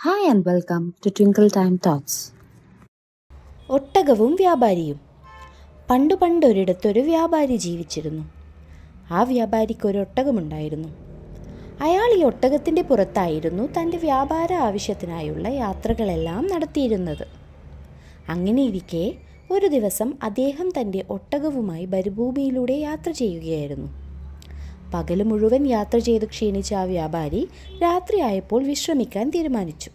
Hi and welcome to Twinkle Time Thoughts. ഒട്ടകവും വ്യാപാരിയും. പണ്ടൊരിടത്തൊരു വ്യാപാരി ജീവിച്ചിരുന്നു. ആ വ്യാപാരിക്ക് ഒരു ഒട്ടകമുണ്ടായിരുന്നു. അയാൾ ഈ ഒട്ടകത്തിൻ്റെ പുറത്തായിരുന്നു തൻ്റെ വ്യാപാര ആവശ്യത്തിനായുള്ള യാത്രകളെല്ലാം നടത്തിയിരുന്നത്. അങ്ങനെയിരിക്കെ ഒരു ദിവസം അദ്ദേഹം തൻ്റെ ഒട്ടകവുമായി മരുഭൂമിയിലൂടെ യാത്ര ചെയ്യുകയായിരുന്നു. പകൽ മുഴുവൻ യാത്ര ചെയ്ത് ക്ഷീണിച്ച ആ വ്യാപാരി രാത്രിയായപ്പോൾ വിശ്രമിക്കാൻ തീരുമാനിച്ചു.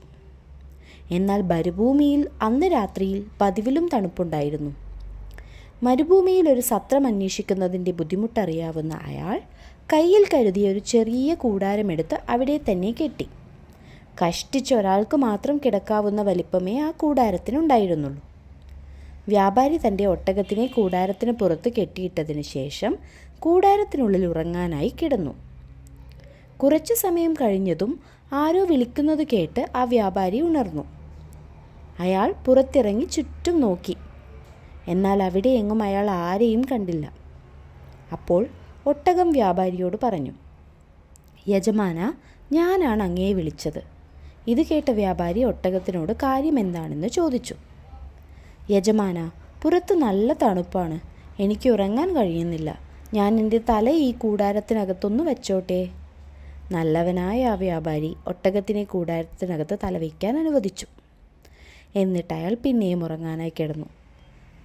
എന്നാൽ മരുഭൂമിയിൽ അന്ന് രാത്രിയിൽ പതിവിലും തണുപ്പുണ്ടായിരുന്നു. മരുഭൂമിയിൽ ഒരു സത്രം അന്വേഷിക്കുന്നതിൻ്റെ ബുദ്ധിമുട്ടറിയാവുന്ന അയാൾ കയ്യിൽ കരുതിയ ഒരു ചെറിയ കൂടാരമെടുത്ത് അവിടെ തന്നെ കെട്ടി. കഷ്ടിച്ചൊരാൾക്ക് മാത്രം കിടക്കാവുന്ന വലിപ്പമേ ആ കൂടാരത്തിനുണ്ടായിരുന്നുള്ളൂ. വ്യാപാരി തൻ്റെ ഒട്ടകത്തിനെ കൂടാരത്തിന് പുറത്ത് കെട്ടിയിട്ടതിന് ശേഷം കൂടാരത്തിനുള്ളിൽ ഉറങ്ങാനായി കിടന്നു. കുറച്ചു സമയം കഴിഞ്ഞതും ആരോ വിളിക്കുന്നത് കേട്ട് ആ വ്യാപാരി ഉണർന്നു. അയാൾ പുറത്തിറങ്ങി ചുറ്റും നോക്കി. എന്നാൽ അവിടെ എങ്ങും അയാൾ ആരെയും കണ്ടില്ല. അപ്പോൾ ഒട്ടകം വ്യാപാരിയോട് പറഞ്ഞു, യജമാന, ഞാനാണ് അങ്ങയെ വിളിച്ചത്. ഇത് കേട്ട വ്യാപാരി ഒട്ടകത്തിനോട് കാര്യം എന്താണെന്ന് ചോദിച്ചു. യജമാന, പുറത്ത് നല്ല തണുപ്പാണ്, എനിക്ക് ഉറങ്ങാൻ കഴിയുന്നില്ല. ഞാൻ എൻ്റെ തല ഈ കൂടാരത്തിനകത്തൊന്ന് വെച്ചോട്ടെ. നല്ലവനായ ആ വ്യാപാരി ഒട്ടകത്തിനെ കൂടാരത്തിനകത്ത് തല വയ്ക്കാൻ അനുവദിച്ചു. എന്നിട്ട് അയാൾ പിന്നെയും ഉറങ്ങാനായി കിടന്നു.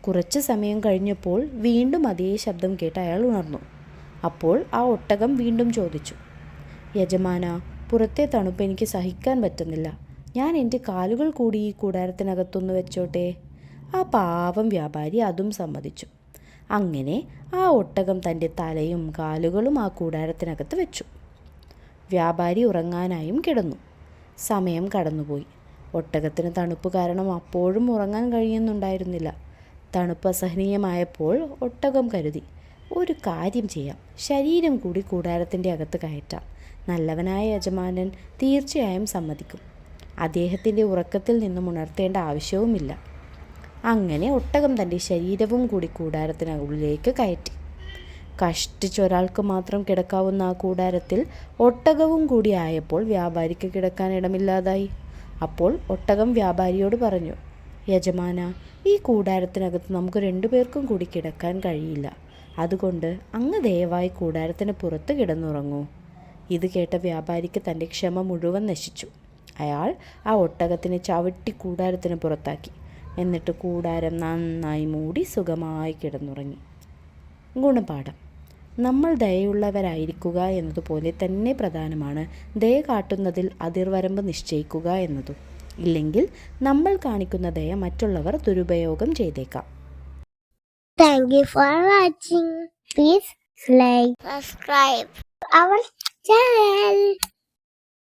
കുറച്ച് സമയം കഴിഞ്ഞപ്പോൾ വീണ്ടും അതേ ശബ്ദം കേട്ട് അയാൾ ഉണർന്നു. അപ്പോൾ ആ ഒട്ടകം വീണ്ടും ചോദിച്ചു, യജമാന, പുറത്തെ തണുപ്പ് എനിക്ക് സഹിക്കാൻ പറ്റുന്നില്ല. ഞാൻ എൻ്റെ കാലുകൾ കൂടി ഈ കൂടാരത്തിനകത്തൊന്ന് വെച്ചോട്ടെ. ആ പാവം വ്യാപാരി അതും സമ്മതിച്ചു. അങ്ങനെ ആ ഒട്ടകം തൻ്റെ തലയും കാലുകളും ആ കൂടാരത്തിനകത്ത് വെച്ചു. വ്യാപാരി ഉറങ്ങാനായും കിടന്നു. സമയം കടന്നുപോയി. ഒട്ടകത്തിന് തണുപ്പ് കാരണം അപ്പോഴും ഉറങ്ങാൻ കഴിയുന്നുണ്ടായിരുന്നില്ല. തണുപ്പ് അസഹനീയമായപ്പോൾ ഒട്ടകം കരുതി, ഒരു കാര്യം ചെയ്യാം, ശരീരം കൂടി കൂടാരത്തിൻ്റെ അകത്ത് കയറ്റാം. നല്ലവനായ യജമാനൻ തീർച്ചയായും സമ്മതിക്കും. അദ്ദേഹത്തിൻ്റെ ഉറക്കത്തിൽ നിന്നും ഉണർത്തേണ്ട ആവശ്യവുമില്ല. അങ്ങനെ ഒട്ടകം തൻ്റെ ശരീരവും കൂടി കൂടാരത്തിനുള്ളിലേക്ക് കയറ്റി. കഷ്ടിച്ചൊരാൾക്ക് മാത്രം കിടക്കാവുന്ന ആ കൂടാരത്തിൽ ഒട്ടകവും കൂടി ആയപ്പോൾ വ്യാപാരിക്ക് കിടക്കാൻ ഇടമില്ലാതായി. അപ്പോൾ ഒട്ടകം വ്യാപാരിയോട് പറഞ്ഞു, യജമാന, ഈ കൂടാരത്തിനകത്ത് നമുക്ക് 2 പേർക്കും കൂടി കിടക്കാൻ കഴിയില്ല. അതുകൊണ്ട് അങ്ങ് ദയവായി കൂടാരത്തിന് പുറത്ത് കിടന്നുറങ്ങൂ. ഇത് കേട്ട വ്യാപാരിക്ക് തൻ്റെ ക്ഷമ മുഴുവൻ നശിച്ചു. അയാൾ ആ ഒട്ടകത്തിനെ ചവിട്ടി കൂടാരത്തിന് പുറത്താക്കി. എന്നിട്ട് കൂടാരം നന്നായി മൂടി സുഖമായി കിടന്നുറങ്ങി. ഗുണപാഠം: നമ്മൾ ദയയുള്ളവരായിരിക്കുക എന്നതുപോലെ തന്നെ പ്രധാനമാണ് ദയ കാട്ടുന്നതിൽ അതിർവരമ്പ് നിശ്ചയിക്കുക എന്നതും. ഇല്ലെങ്കിൽ നമ്മൾ കാണിക്കുന്ന ദയ മറ്റുള്ളവർ ദുരുപയോഗം ചെയ്തേക്കാം. Thank you for watching. Please like, subscribe our channel.